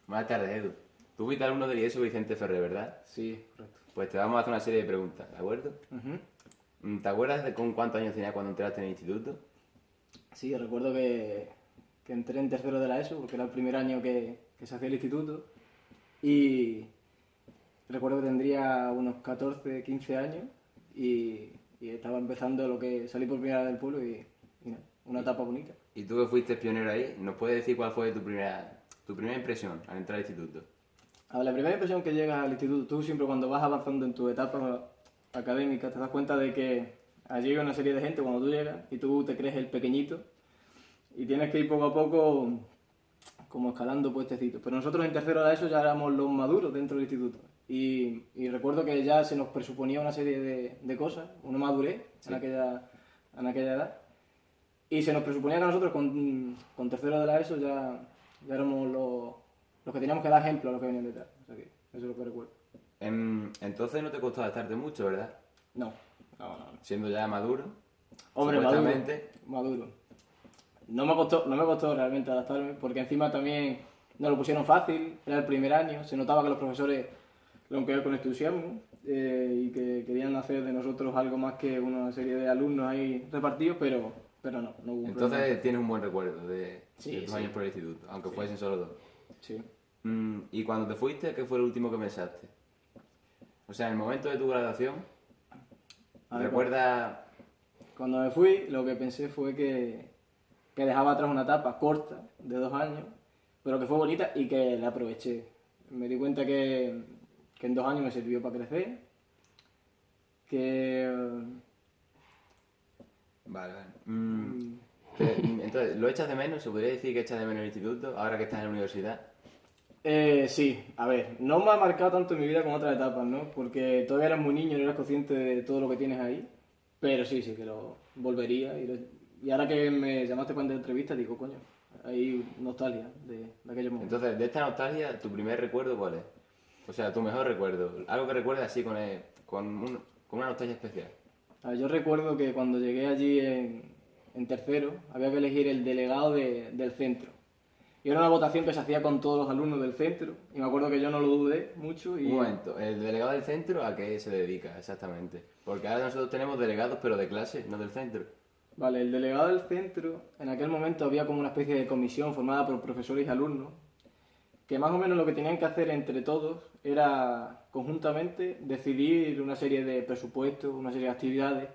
Buenas tardes, Edu. Tú fuiste alumno del IESO Vicente Ferrer, ¿verdad? Sí, correcto. Pues te vamos a hacer una serie de preguntas, ¿de acuerdo? Ujú. ¿Te acuerdas de con cuántos años tenías cuando entraste en el instituto? Sí, recuerdo que entré en tercero de la ESO, porque era el primer año que se hacía el instituto, y recuerdo que tendría unos 14, 15 años, y estaba empezando lo que salí por primera vez del pueblo, y nada, una etapa bonita. Y tú que fuiste pionero ahí, ¿nos puedes decir cuál fue tu primera impresión al entrar al instituto? A ver, la primera impresión que llegas al instituto, tú siempre cuando vas avanzando en tu etapa académica, te das cuenta de que allí hay una serie de gente cuando tú llegas, y tú te crees el pequeñito, y tienes que ir poco a poco como escalando puestecitos. Pero nosotros en tercero de eso ya éramos los maduros dentro del instituto. Y recuerdo que ya se nos presuponía una serie de cosas, una madurez Sí. en aquella edad. Y se nos presuponía que nosotros con tercero de la ESO ya éramos los que teníamos que dar ejemplo a los que venían detrás. O sea que eso es lo que recuerdo. Entonces no te costó adaptarte mucho, ¿verdad? No, no. Siendo ya maduro, Hombre, maduro. supuestamente. Maduro. No me costó realmente adaptarme, porque encima también nos lo pusieron fácil, era el primer año, se notaba que los profesores lo empleaban con entusiasmo y que querían hacer de nosotros algo más que una serie de alumnos ahí repartidos, pero no hubo un problema. Entonces tienes un buen recuerdo Sí, de tus sí. años por el instituto, aunque fuesen solo dos. Sí. Y cuando te fuiste, ¿qué fue lo último que pensaste? O sea, en el momento de tu graduación, A ver, ¿recuerdas? Cuando me fui, lo que pensé fue que dejaba atrás una etapa corta, de 2 años, pero que fue bonita y que la aproveché. Me di cuenta que en 2 años me sirvió para crecer, que... Vale, vale. Entonces, ¿lo echas de menos? ¿Se podría decir que echas de menos el instituto ahora que estás en la universidad? Sí, a ver, no me ha marcado tanto en mi vida como otras etapas, ¿no? Porque todavía eras muy niño, no eras consciente de todo lo que tienes ahí, pero sí, que lo volvería. Y ahora que me llamaste para la entrevista, digo, coño, hay nostalgia de aquellos momentos. Entonces, de esta nostalgia, ¿tu primer recuerdo cuál es? O sea, tu mejor recuerdo. Algo que recuerdes así con una nostalgia especial. A ver, yo recuerdo que cuando llegué allí en tercero, había que elegir el delegado del centro. Y era una votación que se hacía con todos los alumnos del centro, y me acuerdo que yo no lo dudé mucho y... Un momento, ¿el delegado del centro a qué se dedica exactamente? Porque ahora nosotros tenemos delegados, pero de clase, no del centro. Vale, el delegado del centro, en aquel momento había como una especie de comisión formada por profesores y alumnos, que más o menos lo que tenían que hacer entre todos era conjuntamente decidir una serie de presupuestos, una serie de actividades.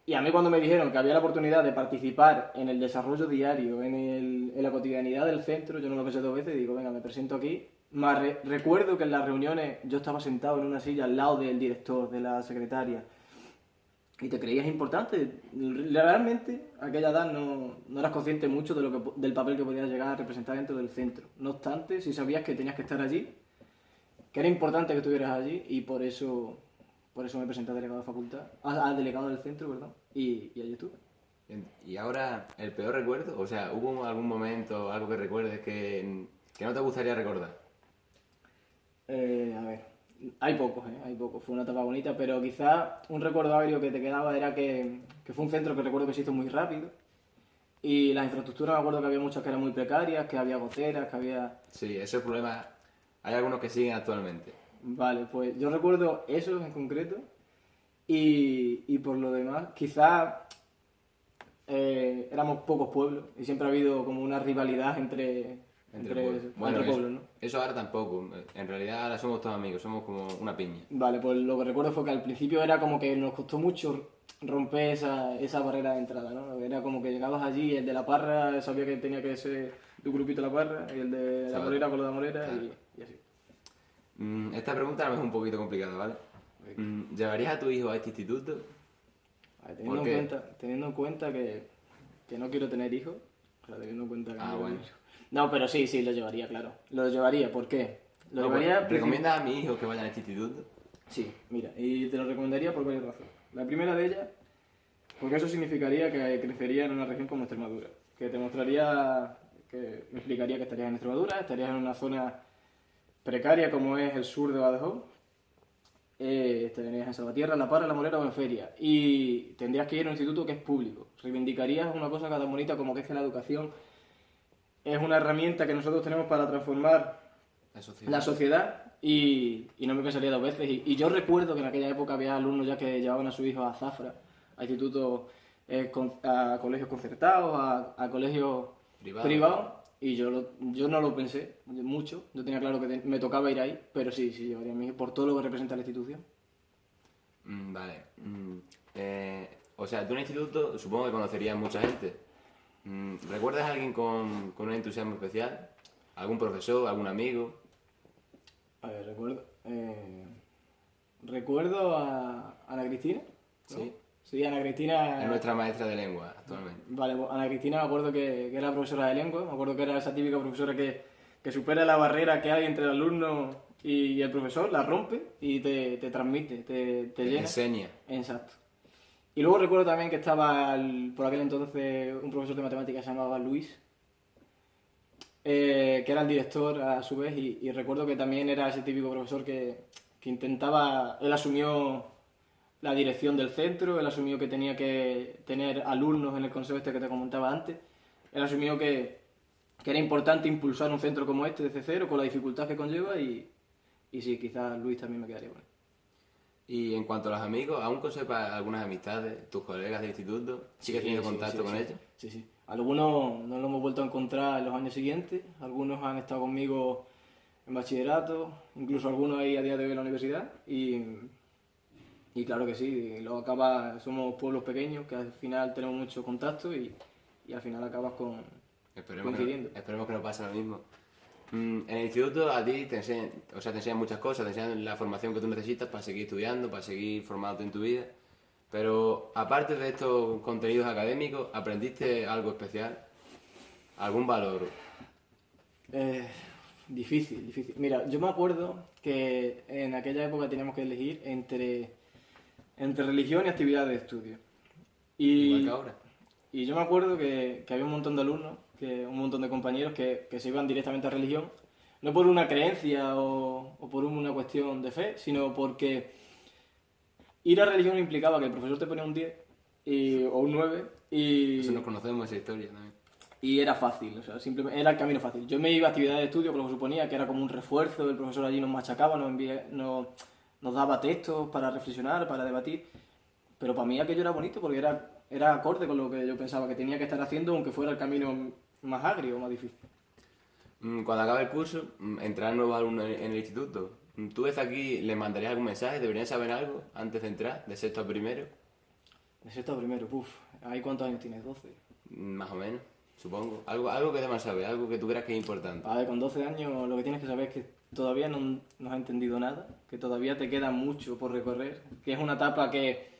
Y a mí cuando me dijeron que había la oportunidad de participar en el desarrollo diario, en la cotidianidad del centro, yo no lo pensé 2 veces y digo, venga, me presento aquí. Más recuerdo que en las reuniones yo estaba sentado en una silla al lado del director, de la secretaria, y te creías importante. Realmente, a aquella edad no eras consciente mucho del papel que podías llegar a representar dentro del centro. No obstante, sí sabías que tenías que estar allí, que era importante que estuvieras allí, y por eso me presenté a delegado de facultad, a delegado del centro, perdón, y allí estuve. Y ahora, ¿el peor recuerdo? O sea, ¿hubo algún momento, algo que recuerdes que no te gustaría recordar? A ver, hay pocos, hay pocos. Fue una etapa bonita, pero quizás un recuerdo agrio que te quedaba era que fue un centro que recuerdo que se hizo muy rápido. Y las infraestructuras, me acuerdo que había muchas que eran muy precarias, que había goteras, que había... Sí, ese problema, hay algunos que siguen actualmente. Vale, pues yo recuerdo esos en concreto. Y por lo demás, quizás éramos pocos pueblos y siempre ha habido como una rivalidad entre pueblos. Bueno, entre pueblos, ¿no? eso ahora tampoco. En realidad ahora somos todos amigos, somos como una piña. Vale, pues lo que recuerdo fue que al principio era como que nos costó mucho romper esa barrera de entrada, ¿no? Era como que llegabas allí y el de la parra sabía que tenía que ser de un grupito la parra, y el de la ¿Sabes? morera con lo de la morera, Claro. y así. Esta pregunta es un poquito complicada, ¿vale? ¿Llevarías a tu hijo a este instituto? A ver, ¿Por qué? teniendo en cuenta que no quiero tener hijos, o sea, teniendo en cuenta que no quiero Bueno. tener hijos. No, pero sí, lo llevaría, claro. Lo llevaría, ¿por qué? Lo No, llevaría... pues, ¿recomiendas a mi hijo que vaya a este instituto? Sí, mira, y te lo recomendaría por varias razones. La primera de ellas, porque eso significaría que crecería en una región como Extremadura, que te mostraría, que me explicaría que estarías en Extremadura, estarías en una zona precaria como es el sur de Badajoz, estarías en Salvatierra, La Parra, La Morera o en Feria, y tendrías que ir a un instituto que es público. Reivindicarías una cosa tan bonita como que es que la educación es una herramienta que nosotros tenemos para transformar la sociedad y no me pensaría dos veces. Y yo recuerdo que en aquella época había alumnos ya que llevaban a sus hijos a Zafra, a institutos, a colegios concertados, a colegios privados, y yo no lo pensé mucho. Yo tenía claro que me tocaba ir ahí, pero sí, llevaría a mi hijo por todo lo que representa la institución. Vale. O sea, tú en el instituto supongo que conocerías mucha gente. ¿Recuerdas a alguien con un entusiasmo especial? ¿Algún profesor, algún amigo? A ver, recuerdo a Ana Cristina, ¿no? Sí. Sí, Ana Cristina... Es nuestra maestra de lengua actualmente. Vale, pues Ana Cristina me acuerdo que era profesora de lengua, me acuerdo que era esa típica profesora que supera la barrera que hay entre el alumno y el profesor, la rompe y te transmite, te llena. Enseña. Exacto. Y luego recuerdo también que estaba por aquel entonces un profesor de matemáticas que se llamaba Luis, que era el director a su vez, y recuerdo que también era ese típico profesor que intentaba, él asumió la dirección del centro, él asumió que tenía que tener alumnos en el consejo este que te comentaba antes, él asumió que era importante impulsar un centro como este desde cero, con la dificultad que conlleva, y sí, quizás Luis también me quedaría con él. Y en cuanto a los amigos, ¿aún conservas algunas amistades, tus colegas de instituto? ¿Sigues teniendo contacto con ellos? Sí. Algunos no lo hemos vuelto a encontrar en los años siguientes, algunos han estado conmigo en bachillerato, incluso algunos ahí a día de hoy en la universidad, y claro que sí, somos pueblos pequeños que al final tenemos mucho contacto y al final acabas coincidiendo. Esperemos que no pase lo mismo. En el instituto a ti te enseñan muchas cosas, te enseñan la formación que tú necesitas para seguir estudiando, para seguir formándote en tu vida. Pero aparte de estos contenidos académicos, ¿aprendiste algo especial? ¿Algún valor? Difícil. Mira, yo me acuerdo que en aquella época teníamos que elegir entre religión y actividades de estudio. Igual que ahora. Y yo me acuerdo que había un montón de alumnos, un montón de compañeros que se iban directamente a religión, no por una creencia o por una cuestión de fe, sino porque ir a religión implicaba que el profesor te ponía un 10 o un 9 y... Eso nos conocemos, esa historia también. Y era fácil, o sea, simplemente era el camino fácil. Yo me iba a actividades de estudio, como suponía, que era como un refuerzo, el profesor allí nos machacaba, nos daba textos para reflexionar, para debatir, pero para mí aquello era bonito porque era acorde con lo que yo pensaba que tenía que estar haciendo, aunque fuera el camino más agrio o más difícil. Cuando acabe el curso, entrarán nuevos alumnos en el instituto. ¿Tú desde aquí les mandarías algún mensaje? ¿Deberían saber algo antes de entrar, de sexto a primero? De sexto a primero, ¿ahí cuántos años tienes? ¿12? Más o menos, supongo. Algo que deban saber, algo que tú creas que es importante. A ver, con 12 años lo que tienes que saber es que todavía no has entendido nada, que todavía te queda mucho por recorrer, que es una etapa que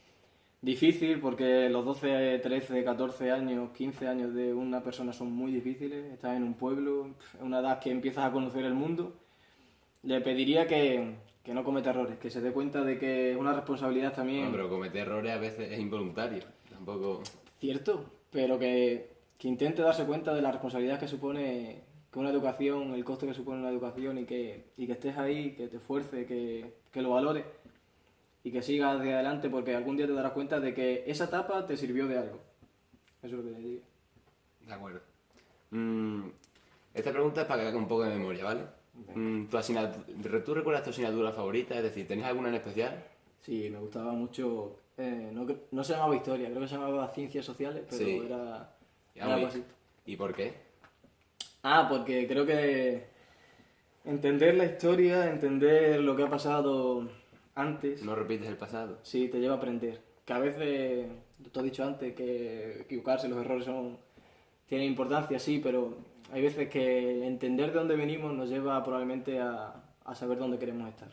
difícil porque los 12, 13, 14 años, 15 años de una persona son muy difíciles, estás en un pueblo, es una edad que empiezas a conocer el mundo. Le pediría que no cometa errores, que se dé cuenta de que es una responsabilidad también... No, pero cometer errores a veces es involuntario, tampoco... Cierto, pero que intente darse cuenta de la responsabilidad que supone que una educación, el coste que supone una educación y que estés ahí, que te esfuerces, que lo valores y que sigas hacia adelante porque algún día te darás cuenta de que esa etapa te sirvió de algo. Eso es lo que le digo. De acuerdo. Esta pregunta es para que haga un poco de memoria, ¿vale? ¿Tú recuerdas tu asignatura favorita? Es decir, ¿tenías alguna en especial? Sí, me gustaba mucho. No se llamaba historia, creo que se llamaba ciencias sociales, pero sí. era algo así. ¿Y por qué? Porque creo que entender la historia, entender lo que ha pasado antes... ¿No repites el pasado? Sí, te lleva a aprender. Que a veces, te he dicho antes, que equivocarse, los errores tienen importancia, sí, pero hay veces que entender de dónde venimos nos lleva probablemente a saber dónde queremos estar.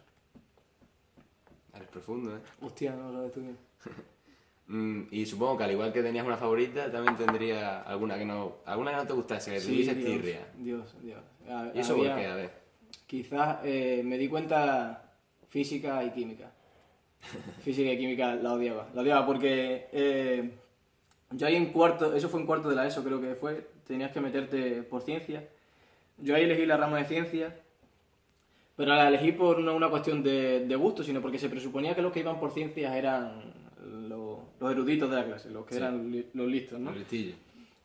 Eres profundo, ¿eh? Hostia, no lo sabes tú bien. Y supongo que al igual que tenías una favorita, también tendría alguna que no te gustase, que tuviese tirria. Dios. ¿Y eso por qué? A ver. Quizás me di cuenta física y química. Física y química la odiaba porque yo ahí eso fue en cuarto de la ESO creo que fue, tenías que meterte por ciencia. Yo ahí elegí la rama de ciencia, pero la elegí por no una cuestión de gusto, sino porque se presuponía que los que iban por ciencias eran los eruditos de la clase, los que eran los listos, ¿no? Los listillos.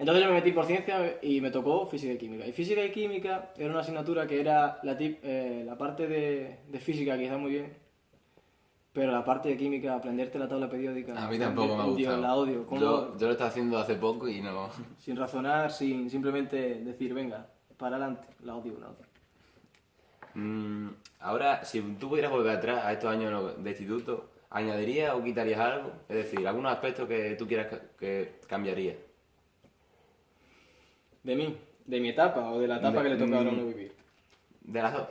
Entonces yo me metí por ciencia y me tocó física y química. Y física y química era una asignatura que era la parte de física que está muy bien, pero la parte de química, aprenderte la tabla periódica, A mí tampoco me ha Dios, gustado. la odio. Yo lo estaba haciendo hace poco y no... Sin razonar, sin simplemente decir, venga, para adelante, la odio, la odio. Ahora, si tú pudieras volver atrás a estos años de instituto, ¿añadirías o quitarías algo? Es decir, algunos aspectos que tú quieras que cambiarías. ¿De mí? ¿De mi etapa o de la etapa que le toca ahora a uno vivir? De las dos.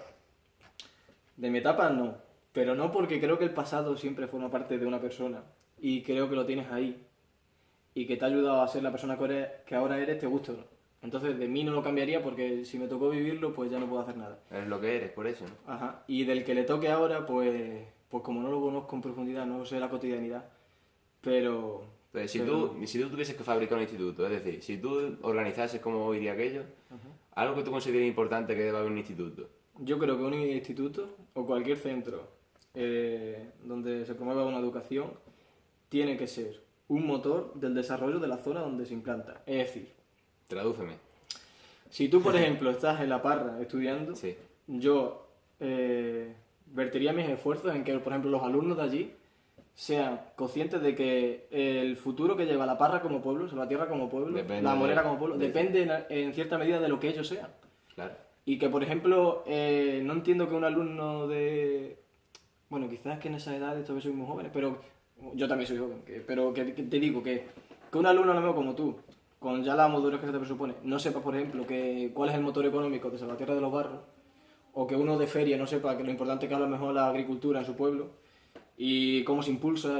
De mi etapa no, pero no porque creo que el pasado siempre forma parte de una persona y creo que lo tienes ahí y que te ha ayudado a ser la persona que ahora eres, te gusta o no. Entonces de mí no lo cambiaría porque si me tocó vivirlo, pues ya no puedo hacer nada. Es lo que eres, por eso, ¿no? Ajá. Y del que le toque ahora, pues como no lo conozco en profundidad, no sé la cotidianidad, pero... Pues si tú tuvieses que fabricar un instituto, es decir, si tú organizases cómo iría aquello, algo que tú consideres importante que deba haber un instituto. Yo creo que un instituto o cualquier centro donde se promueva una educación tiene que ser un motor del desarrollo de la zona donde se implanta. Es decir, Tradúceme. si tú, por ejemplo, estás en La Parra estudiando, Sí. yo vertiría mis esfuerzos en que, por ejemplo, los alumnos de allí sean conscientes de que el futuro que lleva La Parra como pueblo, Salvatierra como pueblo, Depende La Morera de- como pueblo, de- depende en cierta medida de lo que ellos sean. Claro. Y que, por ejemplo, no entiendo que un alumno de... Bueno, quizás que en esa edad todavía soy muy jóvenes, pero yo también soy joven. Pero que te digo que un alumno a lo mejor como tú, con ya la madurez que se te presupone, no sepa, por ejemplo, cuál es el motor económico de Salvatierra de los Barros, o que uno de feria no sepa que lo importante que es a lo mejor la agricultura en su pueblo, y cómo se impulsa,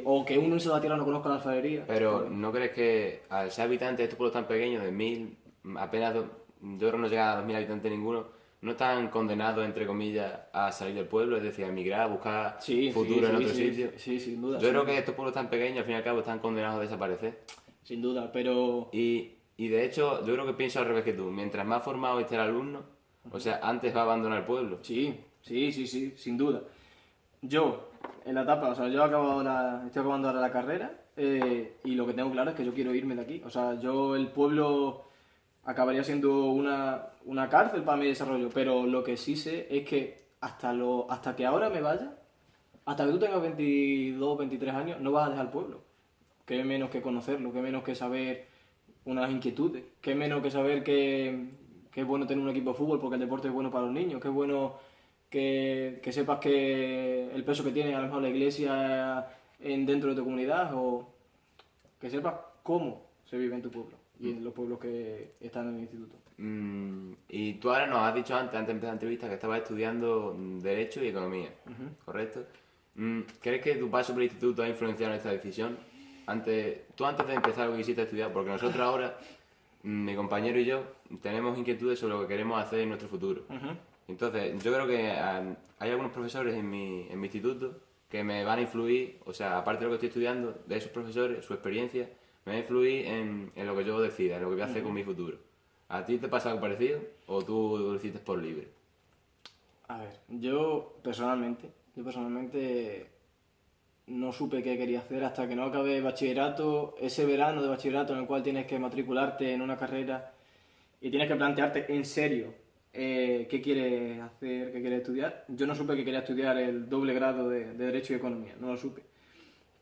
o que uno en Salvatierra no conozca la alfarería. Pero pues, ¿no crees que al ser habitantes de estos pueblos tan pequeños, de 1000, apenas, yo creo que no llega a 2000 habitantes ninguno, no están condenados, entre comillas, a salir del pueblo, es decir, a emigrar, a buscar sí, futuro sí, en sí, otro sí, sitio? sí, sin duda. Yo creo que estos pueblos tan pequeños, al fin y al cabo, están condenados a desaparecer. Sin duda, pero... Y de hecho, yo creo que pienso al revés que tú. Mientras más formado esté el alumno, o sea, antes va a abandonar el pueblo. Sí, sí, sí, sí, sin duda. Yo, en la etapa, o sea, estoy acabando ahora la carrera y lo que tengo claro es que yo quiero irme de aquí. O sea, el pueblo acabaría siendo una cárcel para mi desarrollo, pero lo que sí sé es que hasta que ahora me vaya, hasta que tú tengas 22, 23 años, no vas a dejar el pueblo. Qué menos que conocerlo, qué menos que saber unas inquietudes, qué menos que saber que es bueno tener un equipo de fútbol porque el deporte es bueno para los niños, qué bueno que sepas que el peso que tiene a lo mejor la iglesia dentro de tu comunidad o que sepas cómo se vive en tu pueblo y en los pueblos que están en el instituto. Y tú ahora nos has dicho antes de empezar la entrevista, que estabas estudiando Derecho y Economía, ¿correcto? ¿Crees que tu paso por el instituto ha influenciado en esta decisión? Tú antes de empezar lo que quisiste estudiar, porque nosotros ahora, mi compañero y yo, tenemos inquietudes sobre lo que queremos hacer en nuestro futuro. Entonces, yo creo que hay algunos profesores en mi instituto que me van a influir, o sea, aparte de lo que estoy estudiando, de esos profesores, su experiencia, me va a influir en lo que yo decida, en lo que voy a hacer con mi futuro. ¿A ti te pasa algo parecido o tú lo hiciste por libre? A ver, yo personalmente no supe qué quería hacer hasta que no acabé bachillerato, ese verano de bachillerato en el cual tienes que matricularte en una carrera y tienes que plantearte en serio qué quieres hacer, qué quieres estudiar. Yo no supe que quería estudiar el doble grado de Derecho y Economía, no lo supe.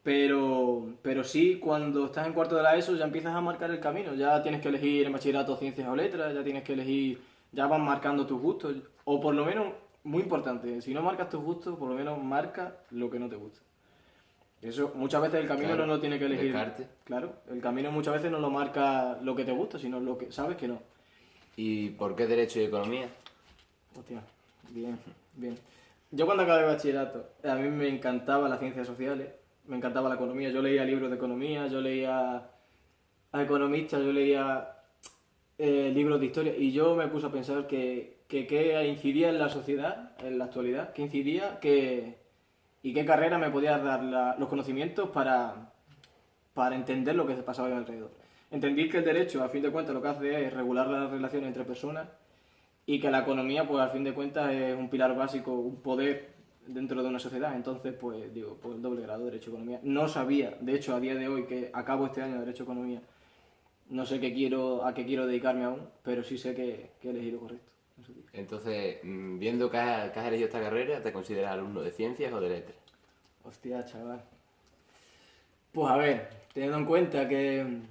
Pero sí, cuando estás en cuarto de la ESO ya empiezas a marcar el camino, ya tienes que elegir en bachillerato ciencias o letras, ya tienes que elegir, ya vas marcando tus gustos, o por lo menos, muy importante, si no marcas tus gustos, por lo menos marca lo que no te gusta. Eso, muchas veces el camino Claro, no lo tiene que elegir. descarte. Claro, el camino muchas veces no lo marca lo que te gusta, sino lo que sabes que no. ¿Y por qué Derecho y Economía? Hostia, bien, bien. Yo cuando acabé bachillerato, a mí me encantaba las ciencias sociales, me encantaba la economía, yo leía libros de economía, yo leía a economistas, yo leía libros de historia y yo me puse a pensar que incidía en la sociedad, en la actualidad, que incidía y qué carrera me podía dar los conocimientos para entender lo que se pasaba a mi alrededor. Entendí que el derecho, a fin de cuentas, lo que hace es regular las relaciones entre personas y que la economía, pues, al fin de cuentas, es un pilar básico, un poder dentro de una sociedad. Entonces, pues, digo, pues el doble grado, Derecho y Economía. No sabía, de hecho, a día de hoy, que acabo este año de Derecho y Economía, No sé a qué quiero dedicarme aún, pero sí sé que he elegido correcto. En su día. Entonces, viendo que has elegido esta carrera, ¿te consideras alumno de ciencias o de letras? Hostia, chaval. Pues a ver, teniendo en cuenta que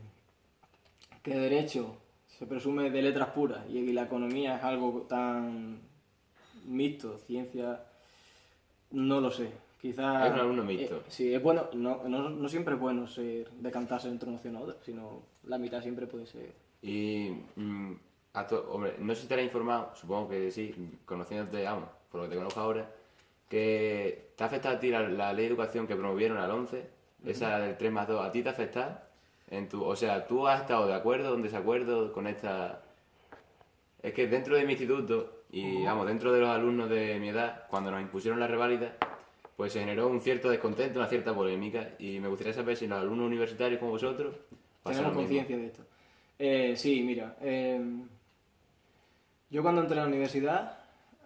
Derecho se presume de letras puras y la economía es algo tan mixto, ciencia, no lo sé. Quizás. Es un alumno mixto. Sí, es bueno. No siempre es bueno decantarse entre una opción a otra, sino la mitad siempre puede ser. Y, hombre, no sé si te has informado, supongo que sí, conociéndote, vamos, por lo que te conozco ahora, que te ha afectado a ti la ley de educación que promovieron al 11, esa del 3+2, ¿a ti te ha afectado? O sea, ¿tú has estado de acuerdo o en desacuerdo con esta...? Es que dentro de mi instituto, y vamos, dentro de los alumnos de mi edad, cuando nos impusieron la reválida, pues se generó un cierto descontento, una cierta polémica, y me gustaría saber si los alumnos universitarios como vosotros pasa Tenemos lo mismo. conciencia de esto. Sí, mira. Yo cuando entré a la universidad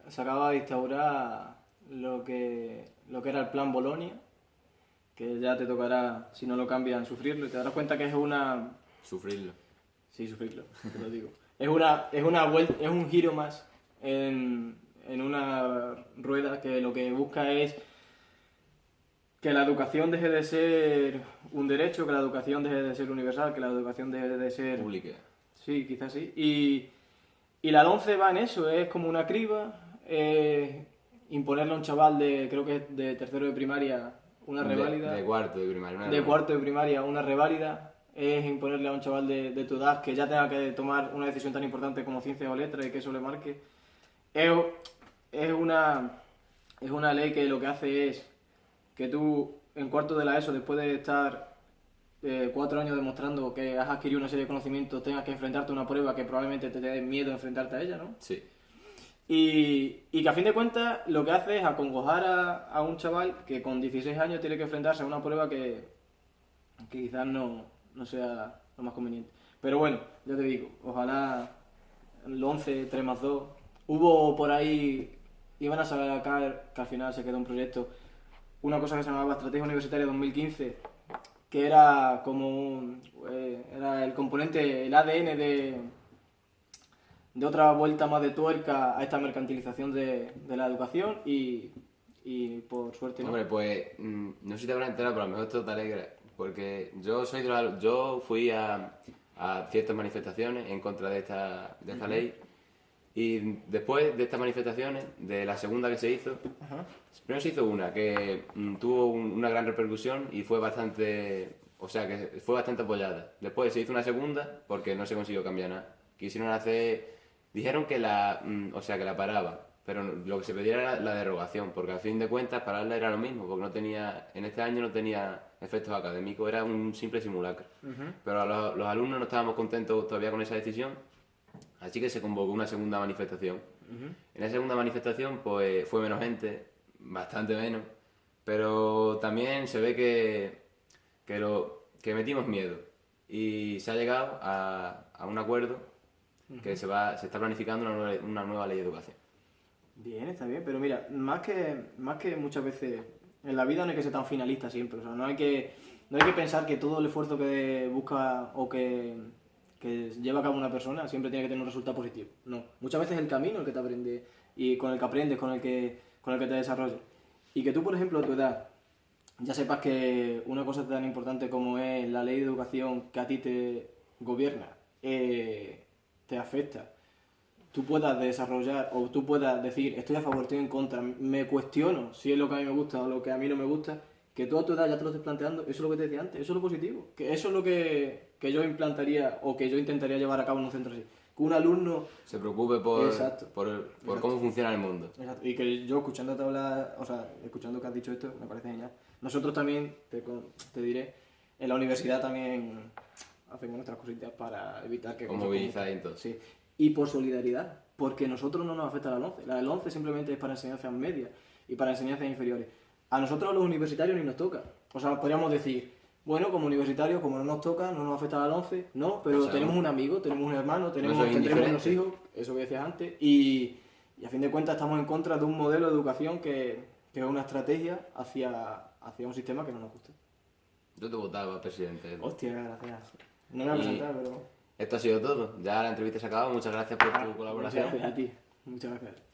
se acaba de instaurar lo que era el plan Bolonia, que ya te tocará, si no lo cambian, sufrirlo, y te darás cuenta que es una... Sufrirlo. Sí, sufrirlo, te lo digo. Es un giro más en una rueda que lo que busca es que la educación deje de ser un derecho, que la educación deje de ser universal, que la educación deje de ser... Pública. Sí, quizás sí. Y la 11 va en eso, es como una criba, imponerle a un chaval creo que es de tercero de primaria, una reválida. De cuarto de primaria. De cuarto de primaria, una reválida. Es imponerle a un chaval de tu edad que ya tenga que tomar una decisión tan importante como ciencia o letra y que eso le marque. Es, es una ley que lo que hace es que tú, en cuarto de la ESO, después de estar 4 años demostrando que has adquirido una serie de conocimientos, tengas que enfrentarte a una prueba que probablemente te dé miedo enfrentarte a ella, ¿no? Sí. Y que a fin de cuentas lo que hace es acongojar a un chaval que con 16 años tiene que enfrentarse a una prueba que quizás no sea lo más conveniente. Pero bueno, ya te digo, ojalá el 11, 3+2. Hubo por ahí, iban a sacar, que al final se quedó un proyecto, una cosa que se llamaba Estrategia Universitaria 2015, que era como era el componente, el ADN de otra vuelta más de tuerca a esta mercantilización de la educación y por suerte no. Hombre, pues no sé si te habrás enterado, pero a lo mejor esto te alegra, porque yo fui a ciertas manifestaciones en contra de esta ley, y después de estas manifestaciones, de la segunda que se hizo, primero se hizo una que tuvo una gran repercusión y fue bastante, o sea, que fue bastante apoyada. Después se hizo una segunda porque no se consiguió cambiar nada. Quisieron dijeron que o sea, que la paraban, pero lo que se pedía era la derogación, porque al fin de cuentas pararla era lo mismo, porque en este año no tenía efectos académicos, era un simple simulacro. Pero los alumnos no estábamos contentos todavía con esa decisión, así que se convocó una segunda manifestación. En esa segunda manifestación pues fue menos gente, bastante menos, pero también se ve que metimos miedo y se ha llegado a un acuerdo que se está planificando una nueva ley de educación. Bien, está bien, pero mira, más que muchas veces en la vida no hay que ser tan finalista siempre, o sea, no hay que pensar que todo el esfuerzo que busca o que lleva a cabo una persona siempre tiene que tener un resultado positivo. No, muchas veces es el camino el que te aprende y con el que aprendes, con el que te desarrollas. Y que tú, por ejemplo, a tu edad, ya sepas que una cosa tan importante como es la ley de educación que a ti te gobierna, te afecta, tú puedas desarrollar o tú puedas decir estoy a favor, estoy en contra, me cuestiono si es lo que a mí me gusta o lo que a mí no me gusta, que tú a tu edad ya te lo estés planteando, eso es lo que te decía antes, eso es lo positivo, que eso es lo que yo implantaría o que yo intentaría llevar a cabo en un centro así. Que un alumno se preocupe por Exacto. cómo funciona el mundo. Exacto. Y que yo escuchándote hablar, o sea, escuchando que has dicho esto, me parece genial. Nosotros también, te diré, en la universidad también hacemos nuestras cositas para evitar que... O movilizáis entonces. Sí. Y por solidaridad, porque a nosotros no nos afecta la del 11. La del 11 simplemente es para enseñanzas medias y para enseñanzas inferiores. A nosotros los universitarios ni nos toca. O sea, podríamos decir, bueno, como universitarios, como no nos toca, no nos afecta la del 11, no, pero o sea, tenemos un amigo, tenemos un hermano, tendremos unos hijos, eso que decías antes, y a fin de cuentas estamos en contra de un modelo de educación que es una estrategia hacia un sistema que no nos gusta. Yo te votaba, presidente. Hostia, gracias. No me voy a presentar, pero... esto ha sido todo. Ya la entrevista se ha acabado. Muchas gracias por tu Muchas colaboración. gracias a ti. Muchas gracias.